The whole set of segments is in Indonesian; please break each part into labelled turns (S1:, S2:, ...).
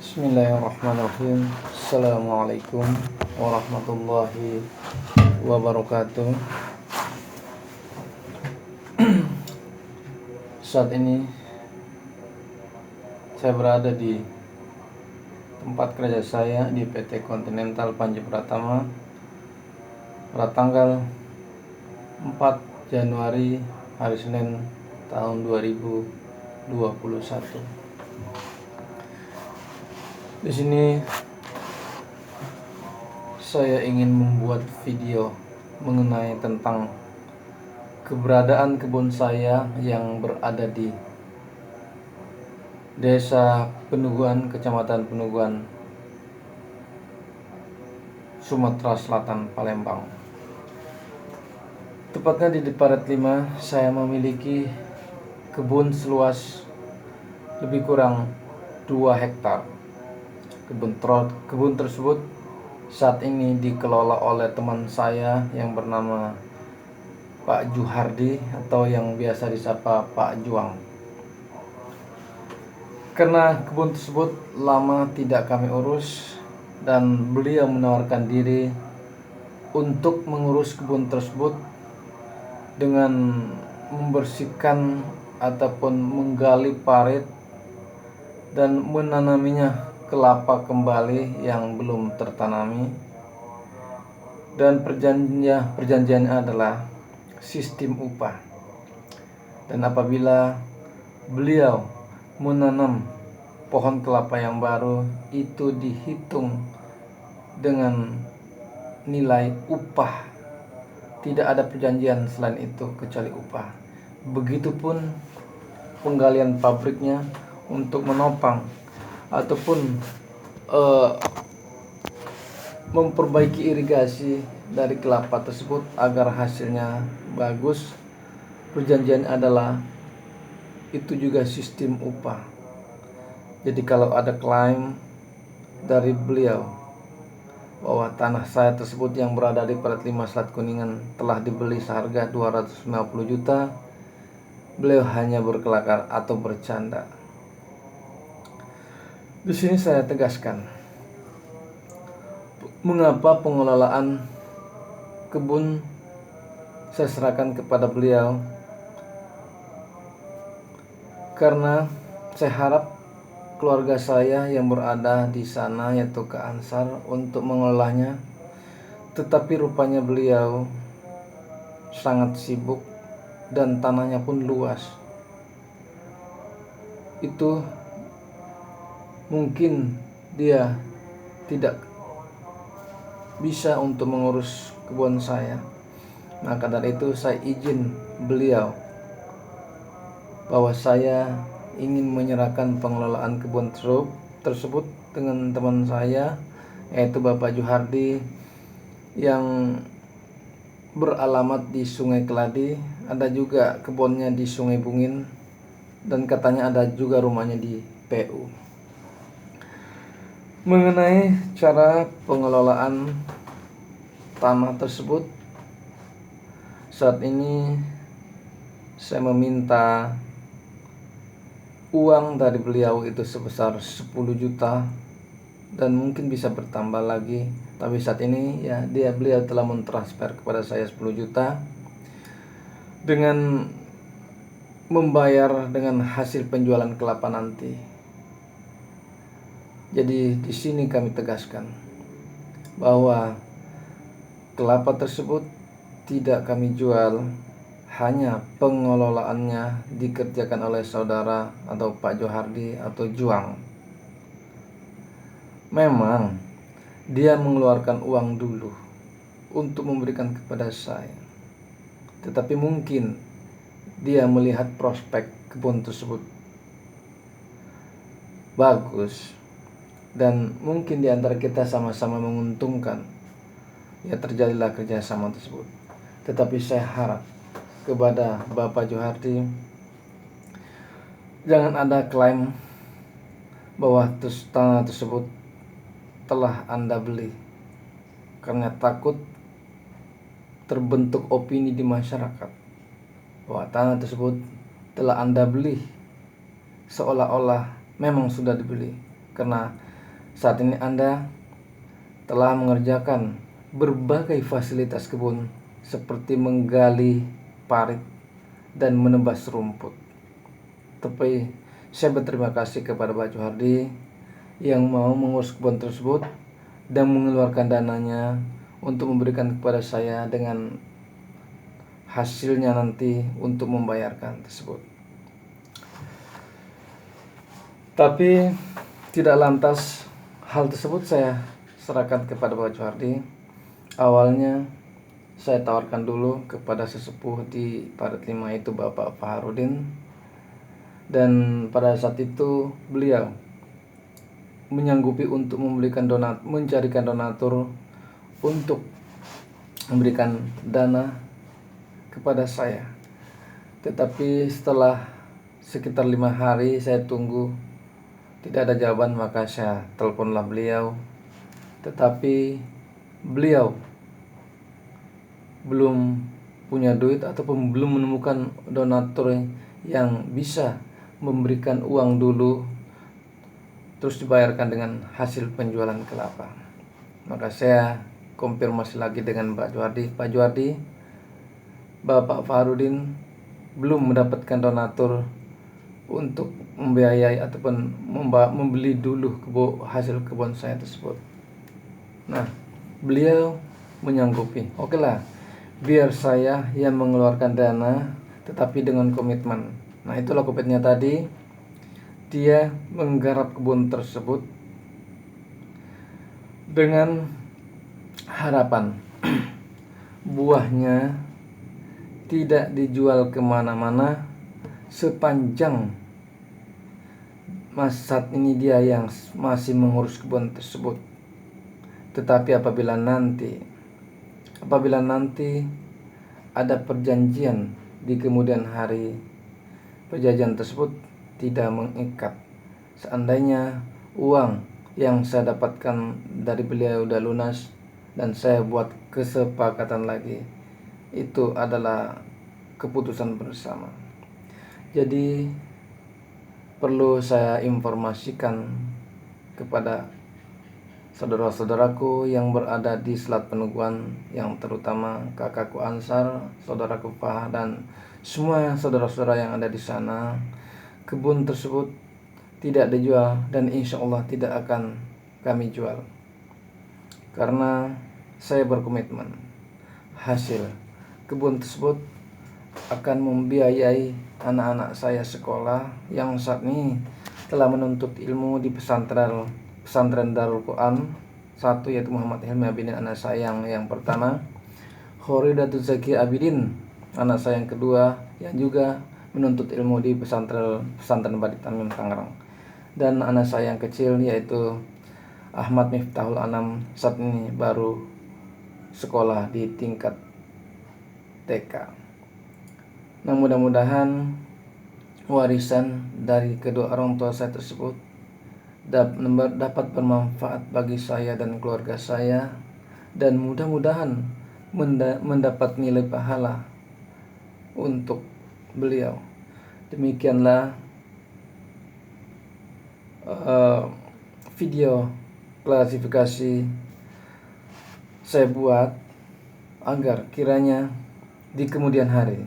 S1: Bismillahirrahmanirrahim. Assalamualaikum warahmatullahi wabarakatuh. Saat ini saya berada di tempat kerja saya di PT Continental Panji Pratama pada tanggal 4 Januari hari Senin tahun 2021. Di sini saya ingin membuat video mengenai tentang keberadaan kebun saya yang berada di Desa Penuguan, Kecamatan Penuguan, Sumatera Selatan, Palembang. Tepatnya di Paret 5, saya memiliki kebun seluas lebih kurang 2 hektar. Kebun tersebut saat ini dikelola oleh teman saya yang bernama Pak Juhardi atau yang biasa disapa Pak Juang. Karena kebun tersebut lama tidak kami urus dan beliau menawarkan diri untuk mengurus kebun tersebut dengan membersihkan ataupun menggali parit dan menanaminya kelapa kembali yang belum tertanami, dan perjanjiannya adalah sistem upah. Dan apabila beliau menanam pohon kelapa yang baru, itu dihitung dengan nilai upah. Tidak ada perjanjian selain itu kecuali upah. Begitupun penggalian pabriknya untuk menopang ataupun memperbaiki irigasi dari kelapa tersebut agar hasilnya bagus. Perjanjian adalah itu juga sistem upah. Jadi kalau ada klaim dari beliau bahwa tanah saya tersebut yang berada di Paret 5 Selat Kuningan telah dibeli seharga 250 juta, beliau hanya berkelakar atau bercanda. Di sini saya tegaskan, mengapa pengelolaan kebun saya serahkan kepada beliau? Karena saya harap keluarga saya yang berada di sana, yaitu Kak Ansar, untuk mengelolanya. Tetapi rupanya beliau sangat sibuk dan tanahnya pun luas. Itu mungkin dia tidak bisa untuk mengurus kebun saya. Maka dari itu saya izin beliau bahwa saya ingin menyerahkan pengelolaan kebun tersebut dengan teman saya, yaitu Bapak Juhardi, yang beralamat di Sungai Keladi. Ada juga kebunnya di Sungai Bungin, dan katanya ada juga rumahnya di PU. Mengenai cara pengelolaan tanah tersebut, saat ini saya meminta uang dari beliau itu sebesar 10 juta dan mungkin bisa bertambah lagi. Tapi saat ini ya beliau telah mentransfer kepada saya 10 juta dengan membayar dengan hasil penjualan kelapa nanti. Jadi di sini kami tegaskan bahwa kelapa tersebut tidak kami jual, hanya pengelolaannya dikerjakan oleh saudara atau Pak Juhardi atau Juang. Memang dia mengeluarkan uang dulu untuk memberikan kepada saya, tetapi mungkin dia melihat prospek kebun tersebut bagus dan mungkin di antara kita sama-sama menguntungkan, ya terjadilah kerjasama tersebut. Tetapi saya harap kepada Bapak Juhardi, jangan ada klaim bahwa tanah tersebut telah Anda beli, karena takut terbentuk opini di masyarakat bahwa tanah tersebut telah Anda beli seolah-olah memang sudah dibeli. karena saat ini Anda telah mengerjakan berbagai fasilitas kebun seperti menggali parit dan menebas rumput. Tapi saya berterima kasih kepada Pak Juhardi yang mau mengurus kebun tersebut dan mengeluarkan dananya untuk memberikan kepada saya dengan hasilnya nanti untuk membayarkan tersebut. Tapi tidak lantas hal tersebut saya serahkan kepada Pak Juhardi. Awalnya saya tawarkan dulu kepada sesepuh di Parit 5 itu Bapak Faharudin, dan pada saat itu beliau menyanggupi untuk mencarikan donatur untuk memberikan dana kepada saya. Tetapi setelah sekitar 5 hari saya tunggu tidak ada jawaban, maka saya teleponlah beliau. Tetapi beliau belum punya duit ataupun belum menemukan donatur yang bisa memberikan uang dulu terus dibayarkan dengan hasil penjualan kelapa. Maka saya konfirmasi lagi dengan Pak Juhardi. Pak Juhardi, Bapak Faharudin belum mendapatkan donatur untuk membiayai ataupun membeli dulu hasil kebun saya tersebut. Nah, beliau menyanggupi, oke lah, biar saya yang mengeluarkan dana tetapi dengan komitmen. Nah, itulah komitmennya tadi. Dia menggarap kebun tersebut dengan harapan buahnya tidak dijual kemana-mana sepanjang saat ini dia yang masih mengurus kebun tersebut. Tetapi apabila nanti ada perjanjian di kemudian hari, perjanjian tersebut tidak mengikat. Seandainya uang yang saya dapatkan dari beliau udah lunas dan saya buat kesepakatan lagi, itu adalah keputusan bersama. Jadi perlu saya informasikan kepada saudara-saudaraku yang berada di Selat Penuguan, yang terutama kakakku Ansar, saudaraku Fah, dan semua saudara-saudara yang ada di sana. Kebun tersebut tidak dijual dan insya Allah tidak akan kami jual, karena saya berkomitmen hasil kebun tersebut akan membiayai anak-anak saya sekolah yang saat ini telah menuntut ilmu di pesantren Darul Quran 1, yaitu Muhammad Hilmi Abidin anak saya yang pertama, Khoridatul Zaki Abidin anak saya yang kedua, yang juga menuntut ilmu di pesantren Badi Tamim Tangerang, dan anak saya yang kecil yaitu Ahmad Miftahul Anam saat ini baru sekolah di tingkat TK. Nah, mudah-mudahan warisan dari kedua orang tua saya tersebut dapat bermanfaat bagi saya dan keluarga saya, dan mudah-mudahan mendapat nilai pahala untuk beliau. Demikianlah video klasifikasi saya buat agar kiranya di kemudian hari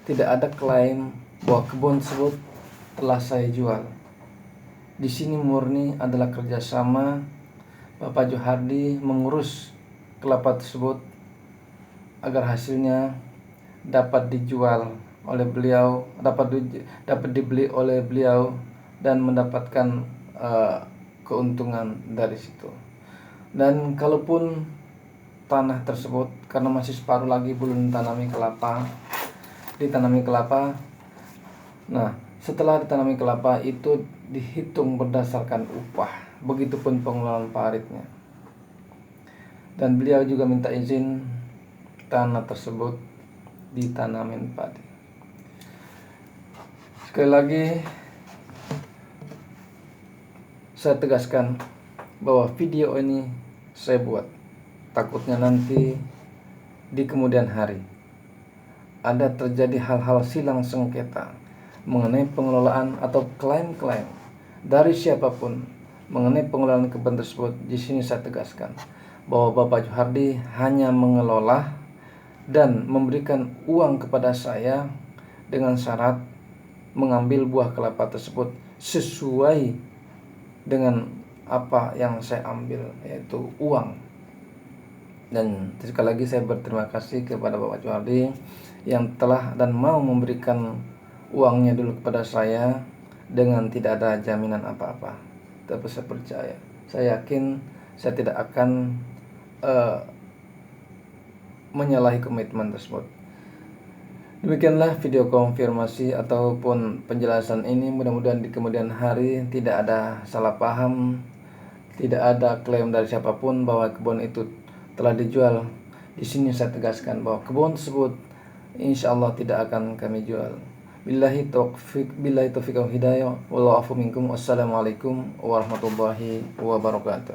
S1: tidak ada klaim bahwa kebun tersebut telah saya jual. Di sini murni adalah kerjasama Bapak Juhardi mengurus kelapa tersebut agar hasilnya dapat dijual oleh beliau, dapat dibeli oleh beliau dan mendapatkan keuntungan dari situ. Dan kalaupun tanah tersebut karena masih separuh lagi belum ditanami kelapa, nah setelah ditanami kelapa itu dihitung berdasarkan upah, begitupun pengelolaan paritnya. Dan beliau juga minta izin tanah tersebut ditanamin padi. Sekali lagi saya tegaskan bahwa video ini saya buat takutnya nanti di kemudian hari ada terjadi hal-hal silang sengketa mengenai pengelolaan atau klaim-klaim dari siapapun mengenai pengelolaan kebun tersebut, di sini saya tegaskan bahwa Bapak Juhardi hanya mengelola dan memberikan uang kepada saya dengan syarat mengambil buah kelapa tersebut sesuai dengan apa yang saya ambil, yaitu uang. Dan sekali lagi saya berterima kasih kepada Bapak Juhardi yang telah dan mau memberikan uangnya dulu kepada saya dengan tidak ada jaminan apa-apa. Tapi saya percaya, saya yakin saya tidak akan menyalahi komitmen tersebut. Demikianlah video konfirmasi ataupun penjelasan ini. Mudah-mudahan di kemudian hari tidak ada salah paham, tidak ada klaim dari siapapun bahwa kebun itu telah dijual. Di sini saya tegaskan bahwa kebun tersebut insya Allah tidak akan kami jual. Billahi taufiq wal hidayah. Wallahu afu minkum. Wassalamualaikum warahmatullahi wabarakatuh.